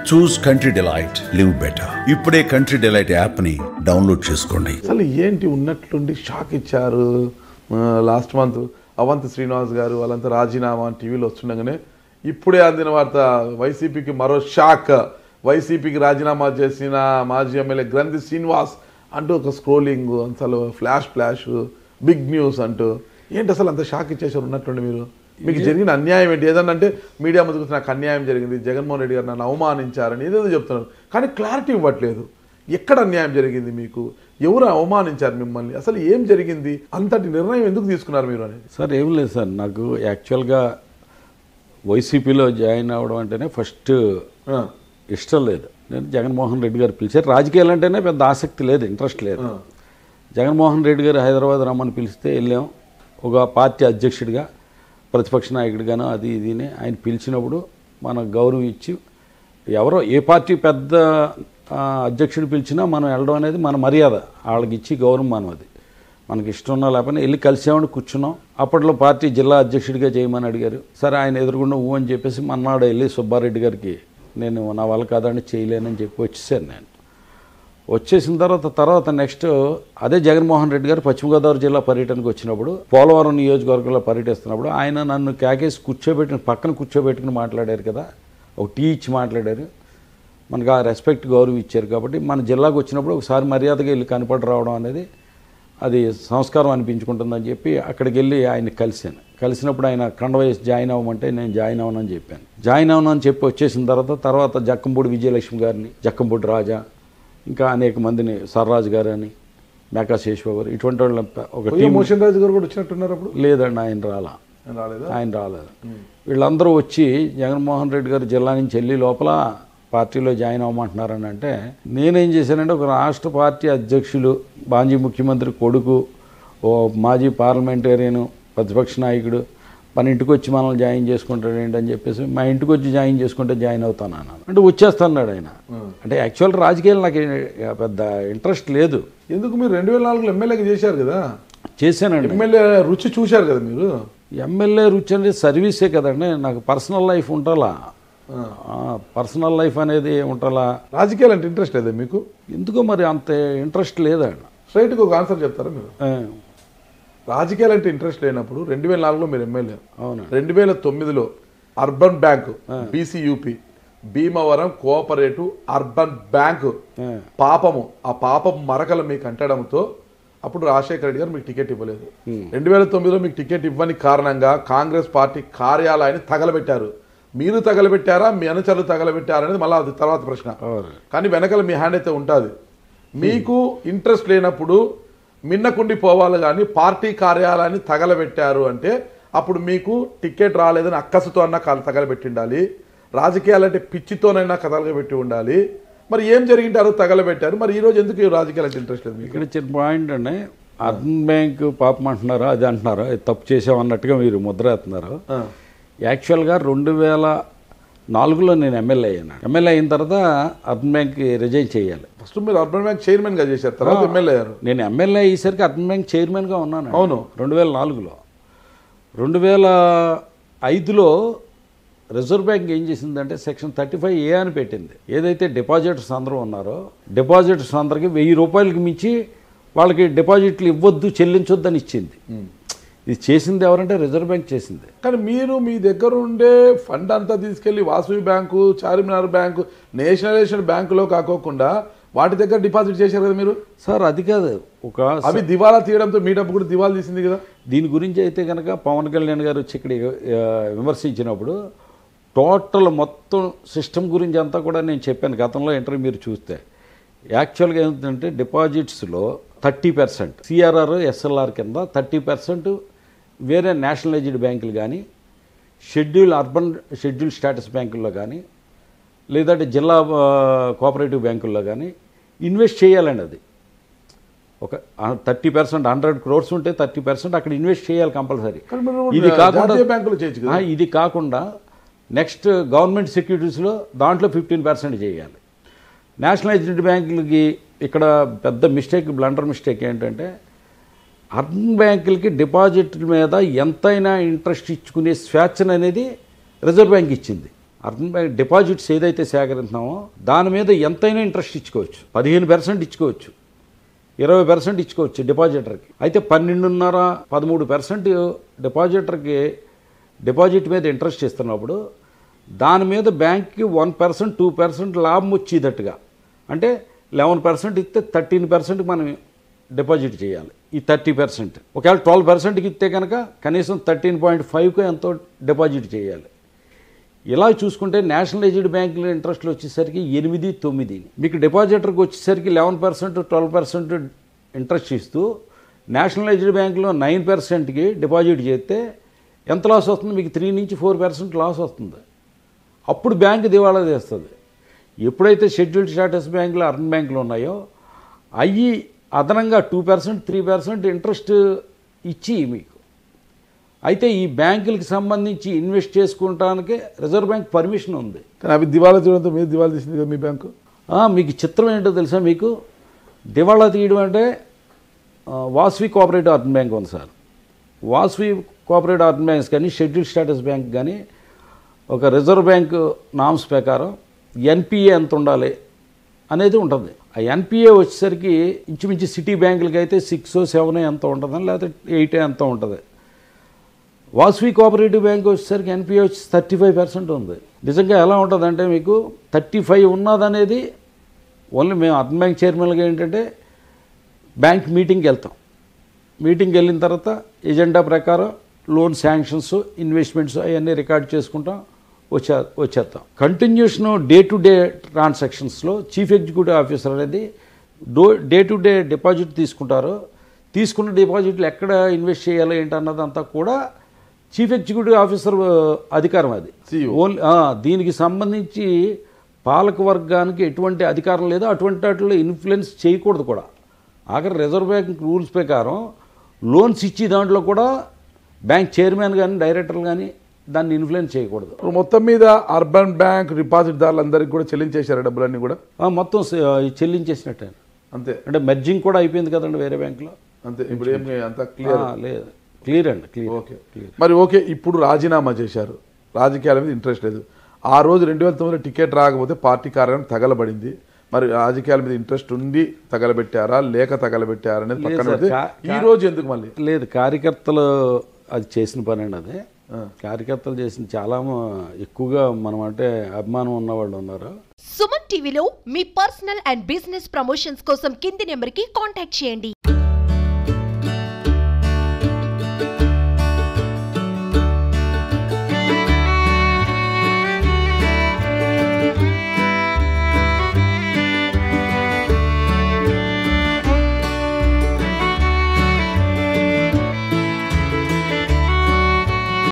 చూస్ country delight, live better. ఇప్పుడే country delight app ని download చేసుకోండి. అసలు ఏంటి ఉన్నట్లుండి షాక్ ఇచ్చారు. లాస్ట్ మంత్ అవంతి శ్రీనివాస్ గారు వాళ్ళంతా రాజీనామా టీవీలో వస్తుండగానే ఇప్పుడే అందిన వార్త, వైసీపీకి మరో షాక్. వైసీపీకి రాజీనామా చేసిన మాజీ ఎమ్మెల్యే గ్రంథి శ్రీనివాస్ అంటూ ఒక స్క్రోలింగ్, అసలు ఫ్లాష్ బిగ్ న్యూస్ అంటూ. ఏంటి అసలు అంత షాక్ ఇచ్చేసారు ఉన్నట్లుండి మీరు? మీకు జరిగిన అన్యాయం ఏంటి? ఏదన్నా అంటే మీడియా ముందుకు నాకు అన్యాయం జరిగింది, జగన్మోహన్ రెడ్డి గారు నన్ను అవమానించారని ఏదేదో చెప్తున్నారు, కానీ క్లారిటీ ఇవ్వట్లేదు. ఎక్కడ అన్యాయం జరిగింది మీకు? ఎవరు అవమానించారు మిమ్మల్ని? అసలు ఏం జరిగింది? అంతటి నిర్ణయం ఎందుకు తీసుకున్నారు మీరు అనేది? సార్ ఏం లేదు సార్, నాకు యాక్చువల్గా వైసీపీలో జాయిన్ అవ్వడం అంటేనే ఫస్ట్ ఇష్టం లేదు. నేను జగన్మోహన్ రెడ్డి గారు పిలిచారు. రాజకీయాలు అంటేనే పెద్ద ఆసక్తి లేదు, ఇంట్రెస్ట్ లేదు. జగన్మోహన్ రెడ్డి గారు హైదరాబాద్ రమ్మని పిలిస్తే వెళ్ళాం. ఒక పార్టీ అధ్యక్షుడిగా, ప్రతిపక్ష నాయకుడిగానో అది ఇదిని ఆయన పిలిచినప్పుడు మనం గౌరవం ఇచ్చి, ఎవరో ఏ పార్టీ పెద్ద అధ్యక్షుడు పిలిచినా మనం వెళ్ళడం అనేది మన మర్యాద. వాళ్ళకి ఇచ్చి గౌరవం మనం, అది మనకి ఇష్టం ఉన్నా లేకపోయినా వెళ్ళి కలిసామని కూర్చున్నాం. అప్పట్లో పార్టీ జిల్లా అధ్యక్షుడిగా చేయమని అడిగారు. సరే ఆయన ఎదురుగుండా ఊ అని చెప్పేసి మన్నాడు వెళ్ళి సుబ్బారెడ్డి గారికి నేను నా వల్ల కాదని చేయలేనని చెప్పి వచ్చేసాను. నేను వచ్చేసిన తర్వాత నెక్స్ట్ అదే జగన్మోహన్ రెడ్డి గారు పశ్చిమ గోదావరి జిల్లా పర్యటనకు వచ్చినప్పుడు, పోలవరం నియోజకవర్గంలో పర్యటిస్తున్నప్పుడు ఆయన నన్ను కేకేసి పక్కన కూర్చోబెట్టుకుని మాట్లాడారు కదా, ఒక టీ ఇచ్చి మాట్లాడారు. మనకు ఆ రెస్పెక్ట్ గౌరవం ఇచ్చారు. కాబట్టి మన జిల్లాకు వచ్చినప్పుడు ఒకసారి మర్యాదగా వెళ్ళి కనపడి రావడం అనేది అది సంస్కారం అనిపించుకుంటుందని చెప్పి అక్కడికి వెళ్ళి ఆయన కలిసినప్పుడు ఆయన కండవేసి జాయిన్ అవ్వమంటే నేను జాయిన్ అవ్వనని చెప్పాను. జాయిన్ అవ్వనని చెప్పి వచ్చేసిన తర్వాత జక్కంపూడి విజయలక్ష్మి గారిని, జక్కంపూడి రాజా, ఇంకా అనేక మందిని, సర్రాజు గారు అని, మేకా శేషబాబు గారు, ఇటువంటి వాళ్ళు ఒక టీం. మోషన్ రాజు గారు కూడా వచ్చినట్టున్నారు అప్పుడు? లేదండి, ఆయన రాలేదు. వీళ్ళందరూ వచ్చి జగన్మోహన్ రెడ్డి గారు జిల్లా నుంచి వెళ్ళి లోపల పార్టీలో జాయిన్ అవ్వమంటున్నారని అంటే, నేనేం చేశానంటే ఒక రాష్ట్ర పార్టీ అధ్యక్షులు, మాజీ ముఖ్యమంత్రి కొడుకు, ఓ మాజీ పార్లమెంటేరియను, ప్రతిపక్ష నాయకుడు మన ఇంటికి వచ్చి మనల్ని జాయిన్ చేసుకుంటాడు ఏంటని చెప్పేసి, మా ఇంటికి వచ్చి జాయిన్ చేసుకుంటే జాయిన్ అవుతాను అన్నాను. అంటే వచ్చేస్తున్నాడు ఆయన. అంటే యాక్చువల్ రాజకీయాలు నాకు పెద్ద ఇంట్రెస్ట్ లేదు. ఎందుకు? మీరు 2004లో ఎమ్మెల్యేగా చేశారు కదా? చేశానండి. ఎమ్మెల్యే రుచి చూశారు కదా మీరు? ఎమ్మెల్యే రుచి అనేది సర్వీసే కదండి. నాకు పర్సనల్ లైఫ్ ఉండాలా, పర్సనల్ లైఫ్ అనేది ఉండాలా. రాజకీయాలు అంటే ఇంట్రెస్ట్ లేదా మీకు? ఎందుకో మరి అంత ఇంట్రెస్ట్ లేదండి. స్ట్రైట్గా ఒక ఆన్సర్ చెప్తారా మీరు? రాజకీయాలు అంటే ఇంట్రెస్ట్ లేనప్పుడు 2004లో మీరు ఎమ్మెల్యే, అవును, 2009లో urban bank, BCUP, Bhimavaram cooperative urban bank పాపము, ఆ పాపం మరకలు మీకు అంటడంతో అప్పుడు రాజశేఖర రెడ్డి గారు మీకు టికెట్ ఇవ్వలేదు. 2009లో మీకు టికెట్ ఇవ్వని కారణంగా కాంగ్రెస్ పార్టీ కార్యాలయాన్ని తగలబెట్టారు. మీరు తగలబెట్టారా, మీ అనుచరులు తగలబెట్టారా అనేది మళ్ళీ అది తర్వాత ప్రశ్న. కానీ వెనకాల మీ హ్యాండ్ అయితే ఉంటుంది. మీకు ఇంట్రెస్ట్ లేనప్పుడు మిన్నకుండి పోవాలి, కానీ పార్టీ కార్యాలయాన్ని తగలబెట్టారు అంటే అప్పుడు మీకు టికెట్ రాలేదని అక్కసుతో అన్నా తగలబెట్టి ఉండాలి. రాజకీయాలంటే పిచ్చితోనైనా తగలబెట్టి ఉండాలి. మరి ఏం జరిగింటారు? తగలబెట్టారు. మరి ఈ రోజు ఎందుకు రాజకీయాలంటే ఇంట్రెస్ట్ లేదు? ఇక్కడ చిన్న పాయింట్ అండి, అర్బన్ బ్యాంక్ పాపం అంటున్నారా, అది అంటున్నారా, తప్పు చేసామన్నట్టుగా మీరు ముద్ర వేస్తున్నారు. యాక్చువల్గా 2004లో నేను ఎమ్మెల్యే అయ్యాను. ఎమ్మెల్యే అయిన తర్వాత అర్బన్ బ్యాంక్ రిజైన్ చేయాలి. ఫస్ట్ మీరు అర్బన్ బ్యాంక్ చైర్మన్గా చేశారు, తర్వాత ఎమ్మెల్యే అయ్యారు. నేను ఎమ్మెల్యే అయ్యేసరికి అర్బన్ బ్యాంక్ చైర్మన్గా ఉన్నాను. అవును, 2004లో. 2005లో రిజర్వ్ బ్యాంక్ ఏం చేసిందంటే సెక్షన్ 35A అని పెట్టింది. ఏదైతే డిపాజిటర్స్ అందరూ ఉన్నారో, డిపాజిటర్స్ అందరికీ 1000 రూపాయలకి మించి వాళ్ళకి డిపాజిట్లు ఇవ్వద్దు, చెల్లించొద్దని ఇచ్చింది. ఇది చేసింది ఎవరంటే రిజర్వ్ బ్యాంక్ చేసింది. కానీ మీరు మీ దగ్గర ఉండే ఫండ్ అంతా తీసుకెళ్లి Vasavi bank, Charminar bank, nationalisation బ్యాంకులో కాకోకుండా వాటి దగ్గర డిపాజిట్ చేశారు కదా మీరు? సార్ అది కాదు, అవి దివాలా తీయడంతో మీ డబ్బు కూడా దివాలా తీసింది కదా. దీని గురించి అయితే కనుక పవన్ కళ్యాణ్ గారు వచ్చి ఇక్కడ విమర్శించినప్పుడు టోటల్ మొత్తం సిస్టమ్ గురించి అంతా కూడా నేను చెప్పాను గతంలో ఇంటర్వ్యూ మీరు చూస్తే. యాక్చువల్గా ఏంటంటే డిపాజిట్స్లో 30% సిఆర్ఆర్ ఎస్ఎల్ఆర్ కింద 30% వేరే నేషనలైజ్డ్ బ్యాంకులు కానీ, షెడ్యూల్ స్టేటస్ బ్యాంకుల్లో కానీ, లేదంటే జిల్లా కోఆపరేటివ్ బ్యాంకుల్లో కానీ ఇన్వెస్ట్ చేయాలండి. అది ఒక 30%, 100 crores ఉంటే 30% అక్కడ ఇన్వెస్ట్ చేయాలి కంపల్సరీ. ఇది కాకుండా నెక్స్ట్ గవర్నమెంట్ సెక్యూరిటీస్లో దాంట్లో 15% చేయాలి. నేషనలైజ్డ్ బ్యాంకులకి ఇక్కడ పెద్ద మిస్టేక్, బ్లండర్ మిస్టేక్ ఏంటంటే అర్బన్ బ్యాంకులకి డిపాజిట్ మీద ఎంతైనా ఇంట్రెస్ట్ ఇచ్చుకునే స్వేచ్ఛను అనేది రిజర్వ్ బ్యాంక్ ఇచ్చింది. అర్బన్ బ్యాంక్ డిపాజిట్స్ ఏదైతే సేకరిస్తున్నామో దాని మీద ఎంతైనా ఇంట్రెస్ట్ ఇచ్చుకోవచ్చు. 15% ఇచ్చుకోవచ్చు, 20% ఇచ్చుకోవచ్చు డిపాజిటర్కి. అయితే 12.5-13% డిపాజిటర్కి డిపాజిట్ మీద ఇంట్రెస్ట్ ఇస్తున్నప్పుడు దాని మీద బ్యాంక్కి 1%, 2% లాభం వచ్చేటట్టుగా, అంటే 11% ఇస్తే 13% మనం డిపాజిట్ చేయాలి. ఈ 30% ఒకవేళ 12%కి ఇస్తే కనుక కనీసం 13.5కు ఎంతో డిపాజిట్ చేయాలి. ఇలా చూసుకుంటే నేషనలైజ్డ్ బ్యాంకుల ఇంట్రెస్ట్లు వచ్చేసరికి 8-9, మీకు డిపాజిటర్కి వచ్చేసరికి 11%, 12% ఇంట్రెస్ట్ ఇస్తూ నేషనలైజ్డ్ బ్యాంకులో 9%కి డిపాజిట్ చేస్తే ఎంత లాస్ వస్తుంది? మీకు 3-4% లాస్ వస్తుంది. అప్పుడు బ్యాంకు దివాళా చేస్తుంది. ఎప్పుడైతే షెడ్యూల్డ్ స్టేటస్ బ్యాంకులు, అర్బన్ బ్యాంకులు ఉన్నాయో అవి అదనంగా 2%, 3% ఇంట్రెస్ట్ ఇచ్చి మీకు, అయితే ఈ బ్యాంకులకి సంబంధించి ఇన్వెస్ట్ చేసుకుంటానికి రిజర్వ్ బ్యాంక్ పర్మిషన్ ఉంది. కానీ అవి దివాళా తీయడంతో మీరు దివాళా తీసింది కదా మీ బ్యాంకు. మీకు చిత్రం ఏంటో తెలుసా? మీకు దివాళా తీయడం అంటే వాసవి కోఆపరేటివ్ అర్బన్ బ్యాంక్ ఉంది sir. Vasavi cooperative urban banks కానీ షెడ్యూల్డ్ స్టేటస్ బ్యాంక్ కానీ ఒక రిజర్వ్ బ్యాంక్ నామ్స్ ప్రకారం ఎన్పిఏ ఎంత ఉండాలి అనేది ఉంటుంది. ఆ ఎన్పిఏ వచ్చేసరికి ఇంచుమించు సిటీ బ్యాంకులకి అయితే 6, 7 ఎంత ఉంటుందని, లేకపోతే 8 ఎంత ఉంటుంది. వాసవి కోఆపరేటివ్ బ్యాంక్ వచ్చేసరికి ఎన్పిఏ వచ్చి 35% ఉంది. నిజంగా ఎలా ఉంటుందంటే మీకు 35 ఉన్నదనేది ఓన్లీ మేము అర్బన్ బ్యాంక్ చైర్మన్గా ఏంటంటే బ్యాంక్ మీటింగ్కి వెళ్తాం. మీటింగ్కి వెళ్ళిన తర్వాత ఎజెండా ప్రకారం లోన్ శాంక్షన్స్, ఇన్వెస్ట్మెంట్స్ అవన్నీ రికార్డ్ చేసుకుంటాం, వచ్చేస్తాం. కంటిన్యూషన్ డే టు డే ట్రాన్సాక్షన్స్లో చీఫ్ ఎగ్జిక్యూటివ్ ఆఫీసర్ అనేది డే టు డే డిపాజిట్ తీసుకుంటారు. తీసుకున్న డిపాజిట్లు ఎక్కడ ఇన్వెస్ట్ చేయాలి ఏంటన్నదంతా కూడా చీఫ్ ఎగ్జిక్యూటివ్ ఆఫీసర్ అధికారం. అది ఓన్లీ దీనికి సంబంధించి పాలక వర్గానికి ఎటువంటి అధికారం లేదు, అటువంటి వాటిలో ఇన్ఫ్లుయెన్స్ చేయకూడదు కూడా. ఆఖరి రిజర్వ్ బ్యాంక్ రూల్స్ ప్రకారం లోన్స్ ఇచ్చే దాంట్లో కూడా బ్యాంక్ చైర్మన్ కానీ డైరెక్టర్లు కానీ దాన్ని ఇన్ఫ్లుయెన్స్ చేయకూడదు. మొత్తం మీద అర్బన్ బ్యాంక్ డిపాజిట్దారులందరికీ కూడా చెల్లించేశారు డబ్బులన్నీ కూడా? మొత్తం చెల్లించేసినట్టే. అంతే అంటే మెర్జింగ్ కూడా అయిపోయింది కదండి వేరే బ్యాంకులో. అంతే. ఇప్పుడు ఏమి అంత క్లియర్ లేదు, క్లియర్ అండి, క్లియర్. ఓకే. మరి ఓకే, ఇప్పుడు రాజీనామా చేశారు, రాజకీయాల మీద ఇంట్రెస్ట్ లేదు. ఆ రోజు 2009లో టికెట్ రాకపోతే పార్టీ కార్యాలయం తగలబడింది. మరి రాజకీయాల మీద ఇంట్రెస్ట్ ఉండి తగలబెట్టారా లేక తగలబెట్టారా అనేది పక్కన పెడితే ఈ రోజు ఎందుకు మళ్ళీ? లేదు, కార్యకర్తలు అది చేసిన పని అండి. అదే కార్యకర్తలు చేసిన చాలా ఎక్కువగా మనం అంటే అభిమానం ఉన్నవాళ్ళు ఉన్నారు. సుమన్ టీవీలో మీ పర్సనల్ అండ్ బిజినెస్ ప్రమోషన్స్ కోసం కింది నెంబర్కి కాంటాక్ట్ చేయండి.